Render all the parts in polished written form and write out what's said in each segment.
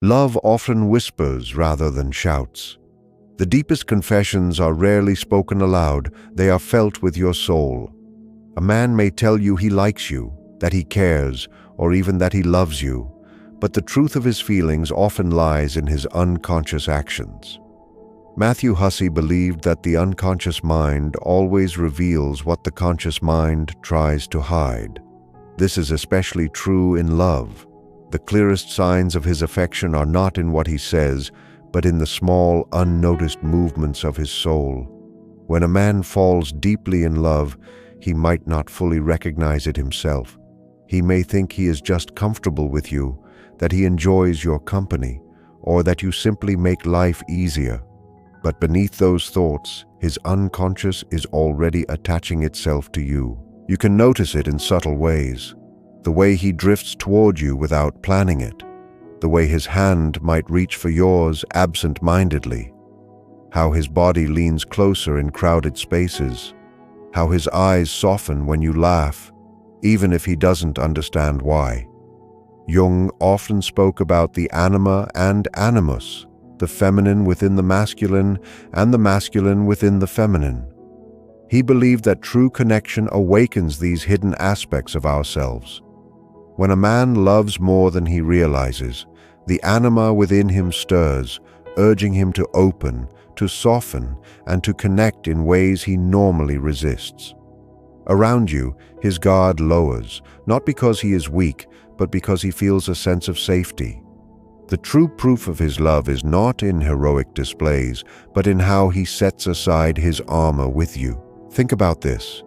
Love often whispers rather than shouts. The deepest confessions are rarely spoken aloud, they are felt with your soul. A man may tell you he likes you, that he cares, or even that he loves you, but the truth of his feelings often lies in his unconscious actions. Matthew Hussey believed that the unconscious mind always reveals what the conscious mind tries to hide. This is especially true in love. The clearest signs of his affection are not in what he says, but in the small, unnoticed movements of his soul. When a man falls deeply in love, he might not fully recognize it himself. He may think he is just comfortable with you, that he enjoys your company, or that you simply make life easier. But beneath those thoughts, his unconscious is already attaching itself to you. You can notice it in subtle ways. The way he drifts toward you without planning it. The way his hand might reach for yours absent-mindedly. How his body leans closer in crowded spaces. How his eyes soften when you laugh, even if he doesn't understand why. Jung often spoke about the anima and animus, the feminine within the masculine and the masculine within the feminine. He believed that true connection awakens these hidden aspects of ourselves. When a man loves more than he realizes, the anima within him stirs, urging him to open, to soften, and to connect in ways he normally resists. Around you, his guard lowers, not because he is weak, but because he feels a sense of safety. The true proof of his love is not in heroic displays, but in how he sets aside his armor with you. Think about this.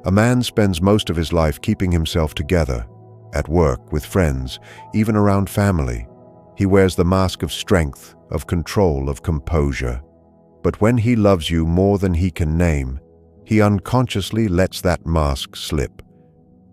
A man spends most of his life keeping himself together, at work, with friends, even around family. He wears the mask of strength, of control, of composure. But when he loves you more than he can name, he unconsciously lets that mask slip.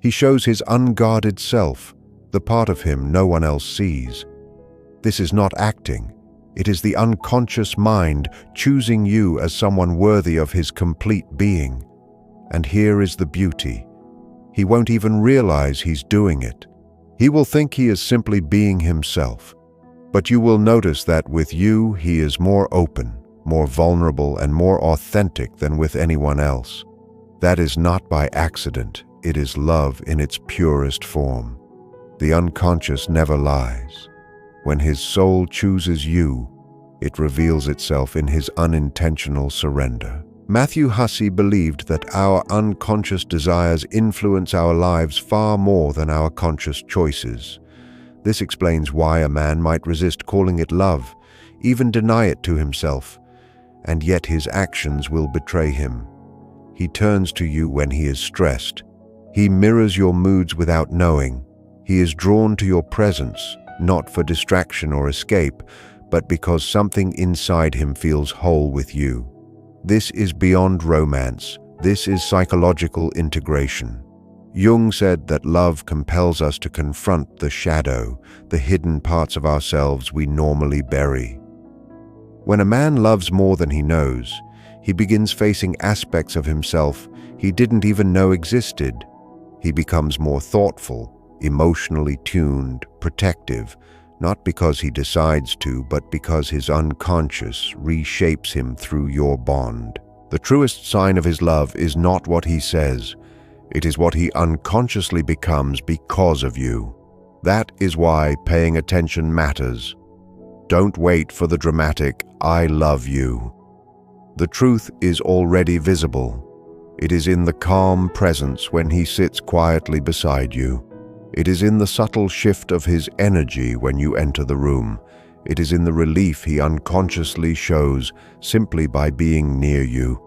He shows his unguarded self, the part of him no one else sees. This is not acting. It is the unconscious mind choosing you as someone worthy of his complete being. And here is the beauty. He won't even realize he's doing it. He will think he is simply being himself. But you will notice that with you, he is more open, more vulnerable, and more authentic than with anyone else. That is not by accident. It is love in its purest form. The unconscious never lies. When his soul chooses you, it reveals itself in his unintentional surrender. Matthew Hussey believed that our unconscious desires influence our lives far more than our conscious choices. This explains why a man might resist calling it love, even deny it to himself, and yet his actions will betray him. He turns to you when he is stressed. He mirrors your moods without knowing. He is drawn to your presence, not for distraction or escape, but because something inside him feels whole with you. This is beyond romance. This is psychological integration. Jung said that love compels us to confront the shadow, the hidden parts of ourselves we normally bury. When a man loves more than he knows, he begins facing aspects of himself he didn't even know existed. He becomes more thoughtful, emotionally tuned, protective, not because he decides to, but because his unconscious reshapes him through your bond. The truest sign of his love is not what he says. It is what he unconsciously becomes because of you. That is why paying attention matters. Don't wait for the dramatic, "I love you." The truth is already visible. It is in the calm presence when he sits quietly beside you. It is in the subtle shift of his energy when you enter the room. It is in the relief he unconsciously shows simply by being near you.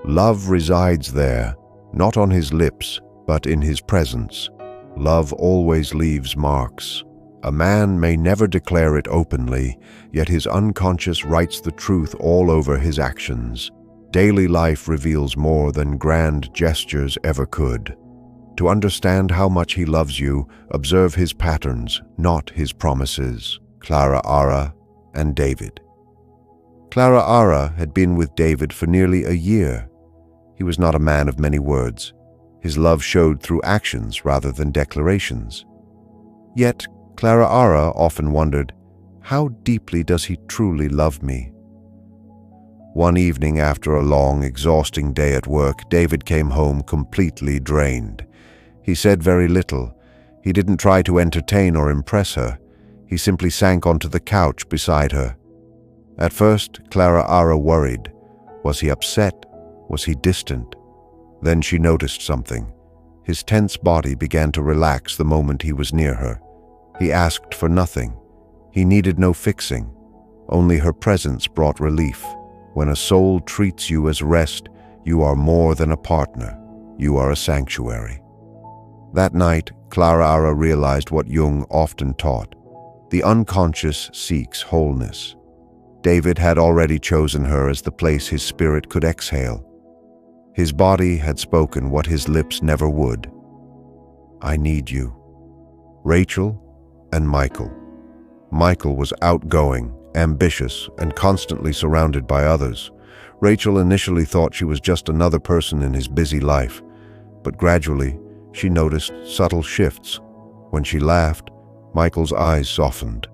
Love resides there, not on his lips, but in his presence. Love always leaves marks. A man may never declare it openly, yet his unconscious writes the truth all over his actions. Daily life reveals more than grand gestures ever could. To understand how much he loves you, observe his patterns, not his promises. Clara Ara and David. Clara Ara had been with David for nearly a year. He was not a man of many words. His love showed through actions rather than declarations. Yet, Clara Ara often wondered, How deeply does he truly love me? One evening after a long, exhausting day at work, David came home completely drained. He said very little. He didn't try to entertain or impress her. He simply sank onto the couch beside her. At first, Clara worried. Was he upset? Was he distant? Then she noticed something. His tense body began to relax the moment he was near her. He asked for nothing. He needed no fixing. Only her presence brought relief. When a soul treats you as rest, you are more than a partner. You are a sanctuary. That night, Clara realized what Jung often taught. The unconscious seeks wholeness. David had already chosen her as the place his spirit could exhale. His body had spoken what his lips never would. I need you. Rachel and Michael. Michael was outgoing, ambitious, and constantly surrounded by others. Rachel initially thought she was just another person in his busy life, but gradually she noticed subtle shifts. When she laughed, Michael's eyes softened.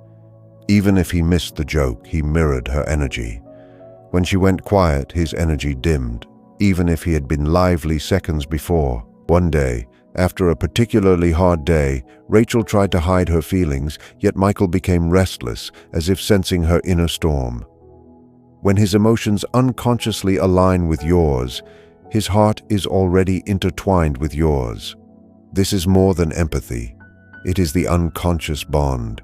Even if he missed the joke, he mirrored her energy. When she went quiet, his energy dimmed, even if he had been lively seconds before. One day, after a particularly hard day, Rachel tried to hide her feelings, yet Michael became restless, as if sensing her inner storm. When his emotions unconsciously align with yours, his heart is already intertwined with yours. This is more than empathy. It is the unconscious bond.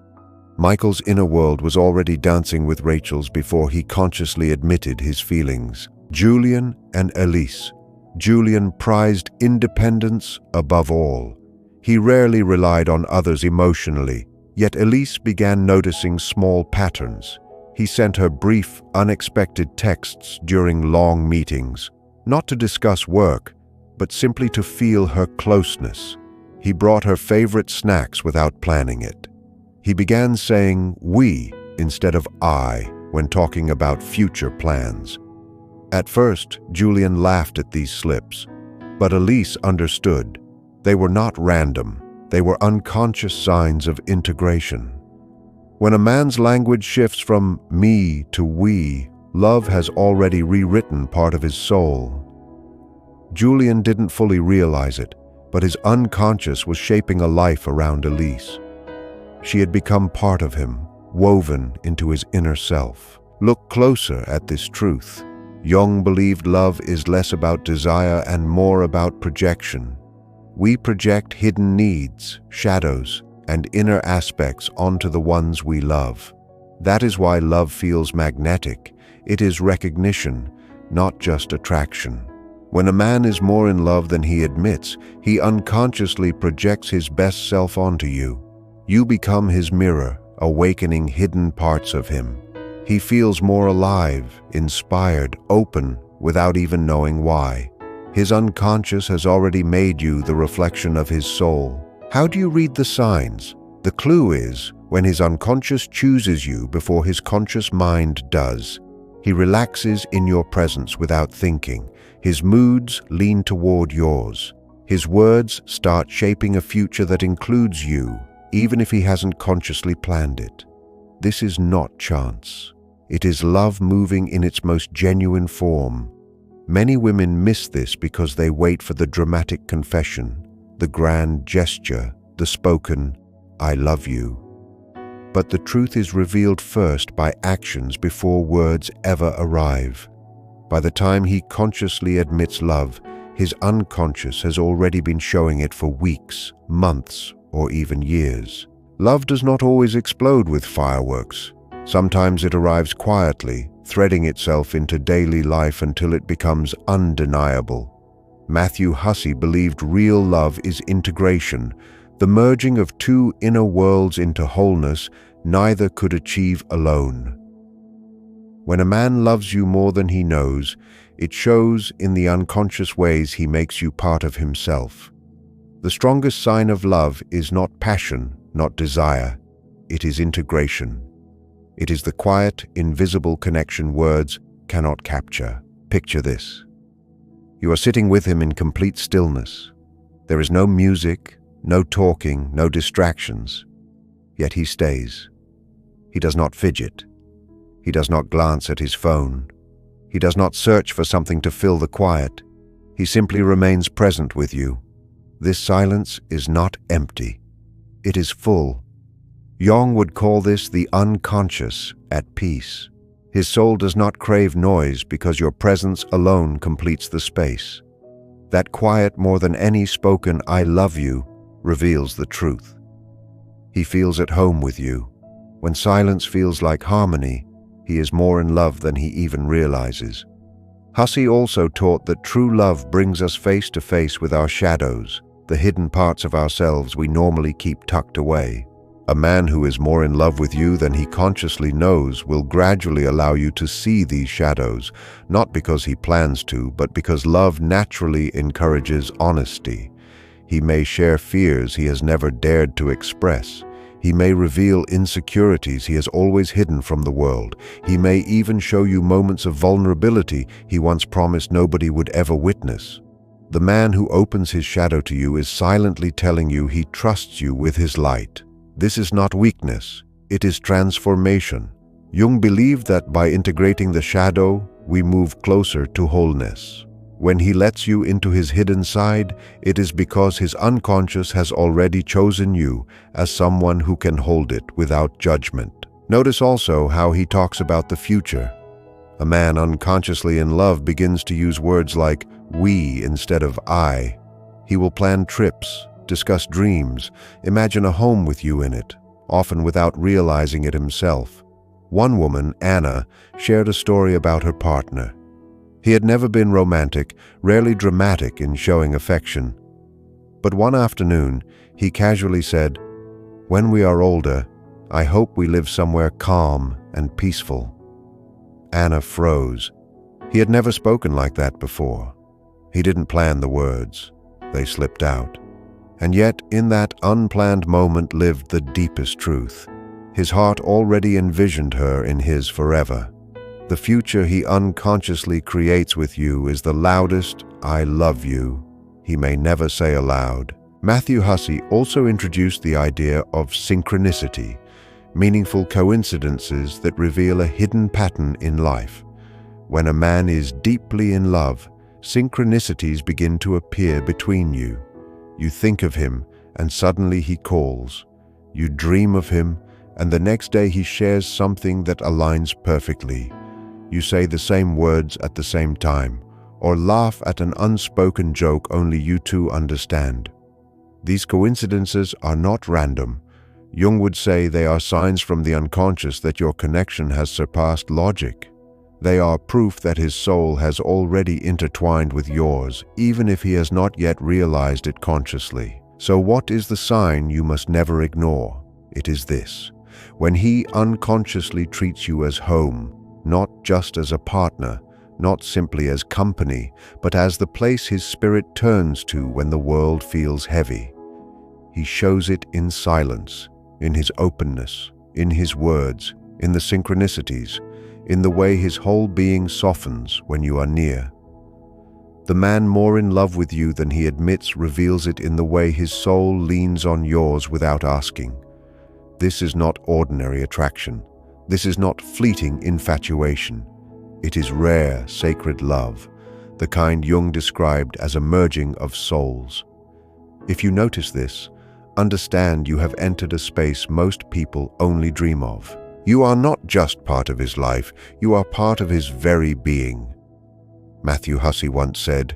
Michael's inner world was already dancing with Rachel's before he consciously admitted his feelings. Julian and Elise. Julian prized independence above all. He rarely relied on others emotionally, yet Elise began noticing small patterns. He sent her brief, unexpected texts during long meetings, not to discuss work, but simply to feel her closeness. He brought her favorite snacks without planning it. He began saying "we" instead of "I" when talking about future plans. At first, Julian laughed at these slips, but Elise understood. They were not random. They were unconscious signs of integration. When a man's language shifts from me to we, love has already rewritten part of his soul. Julian didn't fully realize it, but his unconscious was shaping a life around Elise. She had become part of him, woven into his inner self. Look closer at this truth. Jung believed love is less about desire and more about projection. We project hidden needs, shadows, and inner aspects onto the ones we love. That is why love feels magnetic. It is recognition, not just attraction. When a man is more in love than he admits, he unconsciously projects his best self onto you. You become his mirror, awakening hidden parts of him. He feels more alive, inspired, open, without even knowing why. His unconscious has already made you the reflection of his soul. How do you read the signs? The clue is when his unconscious chooses you before his conscious mind does. He relaxes in your presence without thinking. His moods lean toward yours. His words start shaping a future that includes you, even if he hasn't consciously planned it. This is not chance. It is love moving in its most genuine form. Many women miss this because they wait for the dramatic confession, the grand gesture, the spoken, "I love you." But the truth is revealed first by actions before words ever arrive. By the time he consciously admits love, his unconscious has already been showing it for weeks, months, or even years. Love does not always explode with fireworks. Sometimes it arrives quietly, threading itself into daily life until it becomes undeniable. Matthew Hussey believed real love is integration, the merging of two inner worlds into wholeness neither could achieve alone. When a man loves you more than he knows, it shows in the unconscious ways he makes you part of himself. The strongest sign of love is not passion, not desire. It is integration. It is the quiet, invisible connection words cannot capture. Picture this. You are sitting with him in complete stillness. There is no music, no talking, no distractions. Yet he stays. He does not fidget. He does not glance at his phone. He does not search for something to fill the quiet. He simply remains present with you. This silence is not empty. It is full. Jung would call this the unconscious at peace. His soul does not crave noise because your presence alone completes the space. That quiet, more than any spoken "I love you," reveals the truth. He feels at home with you. When silence feels like harmony, he is more in love than he even realizes. Hussey also taught that true love brings us face to face with our shadows, the hidden parts of ourselves we normally keep tucked away. A man who is more in love with you than he consciously knows will gradually allow you to see these shadows, not because he plans to, but because love naturally encourages honesty. He may share fears he has never dared to express. He may reveal insecurities he has always hidden from the world. He may even show you moments of vulnerability he once promised nobody would ever witness. The man who opens his shadow to you is silently telling you he trusts you with his light. This is not weakness, it is transformation. Jung believed that by integrating the shadow, we move closer to wholeness. When he lets you into his hidden side, it is because his unconscious has already chosen you as someone who can hold it without judgment. Notice also how he talks about the future. A man unconsciously in love begins to use words like "we" instead of "I." He will plan trips, discuss dreams, imagine a home with you in it, often without realizing it himself. One woman, Anna, shared a story about her partner. He had never been romantic, rarely dramatic in showing affection. But one afternoon, he casually said, "When we are older, I hope we live somewhere calm and peaceful." Anna froze. He had never spoken like that before. He didn't plan the words. They slipped out. And yet, in that unplanned moment lived the deepest truth. His heart already envisioned her in his forever. The future he unconsciously creates with you is the loudest "I love you" he may never say aloud. Matthew Hussey also introduced the idea of synchronicity, meaningful coincidences that reveal a hidden pattern in life. When a man is deeply in love, synchronicities begin to appear between you. You think of him, and suddenly he calls. You dream of him, and the next day he shares something that aligns perfectly. You say the same words at the same time, or laugh at an unspoken joke only you two understand. These coincidences are not random. Jung would say they are signs from the unconscious that your connection has surpassed logic. They are proof that his soul has already intertwined with yours, even if he has not yet realized it consciously. So what is the sign you must never ignore? It is this: when he unconsciously treats you as home, not just as a partner, not simply as company, but as the place his spirit turns to when the world feels heavy. He shows it in silence, in his openness, in his words, in the synchronicities, in the way his whole being softens when you are near. The man more in love with you than he admits reveals it in the way his soul leans on yours without asking. This is not ordinary attraction. This is not fleeting infatuation. It is rare, sacred love, the kind Jung described as a merging of souls. If you notice this, understand you have entered a space most people only dream of. You are not just part of his life, you are part of his very being. Matthew Hussey once said,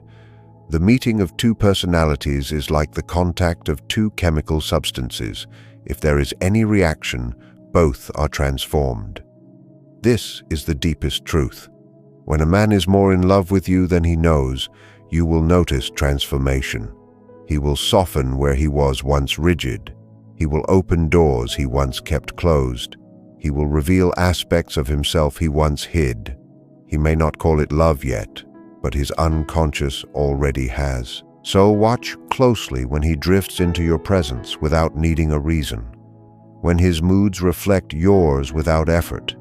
"The meeting of two personalities is like the contact of two chemical substances. If there is any reaction, both are transformed." This is the deepest truth. When a man is more in love with you than he knows, you will notice transformation. He will soften where he was once rigid. He will open doors he once kept closed. He will reveal aspects of himself he once hid. He may not call it love yet, but his unconscious already has. So watch closely when he drifts into your presence without needing a reason. When his moods reflect yours without effort.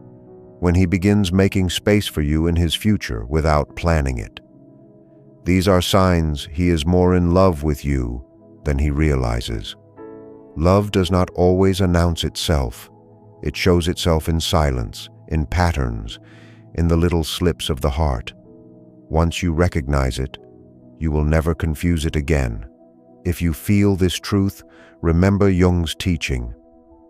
When he begins making space for you in his future without planning it. These are signs he is more in love with you than he realizes. Love does not always announce itself. It shows itself in silence, in patterns, in the little slips of the heart. Once you recognize it, you will never confuse it again. If you feel this truth, remember Jung's teaching.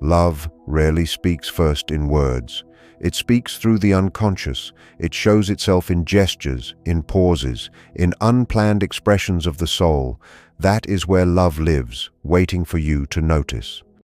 Love rarely speaks first in words. It speaks through the unconscious. It shows itself in gestures, in pauses, in unplanned expressions of the soul. That is where love lives, waiting for you to notice.